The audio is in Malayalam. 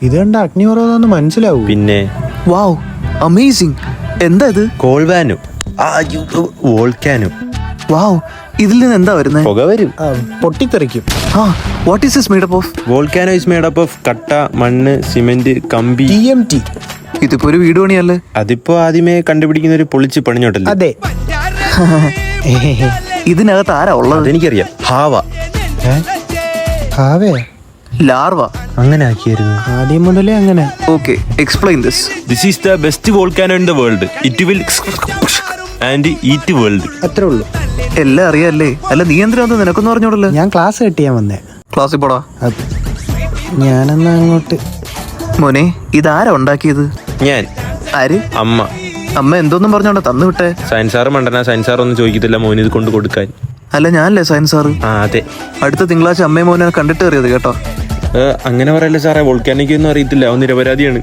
ഇത് കണ്ട അഗ്നിപർവ്വതം മനസ്സിലാവൂ. പിന്നെ വാവ്, അമേസിംഗ്. എന്താ ഇത്? കോൾവാനു, വോൾക്കാനു. വാവ്, ഇതിൽ നിന്ന് എന്താ വരുന്നത്? പുക വരും. പൊട്ടിത്തെറിക്കും. What is this made up of? Volcano is made up of കട്ട, മണ്ണ്, സിമെന്റ്, കമ്പി. TMT. ഇതിപ്പോ ഒരു വീട് പണിയല്ലേ? അതിപ്പോ ആദ്യമേ കണ്ടുപിടിക്കുന്ന ഒരു പൊളിച്ച് പണിഞ്ഞോട്ടല്ലേ. അതെ. ഇതിനകത്ത് ആരാ ഉള്ളത്? അതെനിക്കറിയാം. ഹാവ. ഹാവേ ലാർവ. അങ്ങനെ ആക്കിയായിരുന്നു. ആദ്യം മുതലേ അങ്ങനെ. Okay, explain this. This is the best volcano in the world. It will and eat world. അത്രേ ഉള്ളൂ. എല്ലാം അറിയാല്ലേ? അല്ല, നീ എന്തിനാ നിനക്കൊന്നും പറഞ്ഞോടല്ലോ. ഞാൻ ക്ലാസ് കട്ട് ചെയ്യാൻ വന്നേ. ക്ലാസ്സിൽ പോടാ. ഞാനെന്നാ അങ്ങോട്ട്. മോനെ, ഇതാരാ ഉണ്ടാക്കിയത്? ഞാൻ. ആര്? അമ്മ. അമ്മ എന്തോന്നും പറഞ്ഞോണ്ടാ തന്നു വിട്ടെ? സയൻസാറ് മണ്ടനാ. സയൻസാർ ഒന്നും ചോദിക്കത്തില്ല മോന് ഇത് കൊണ്ട് കൊടുക്കാൻ. അല്ല, ഞാനല്ലേ സയൻസ് സാറ്. അതെ. അടുത്ത തിങ്കളാഴ്ച അമ്മയും മോനെ കണ്ടിട്ട് കയറിയത് കേട്ടോ. അങ്ങനെ പറയല്ലേ സാറേ. വോൾക്കാനിക്കൊന്നും അറിയത്തില്ല. അവൻ നിരപരാധിയാണ്.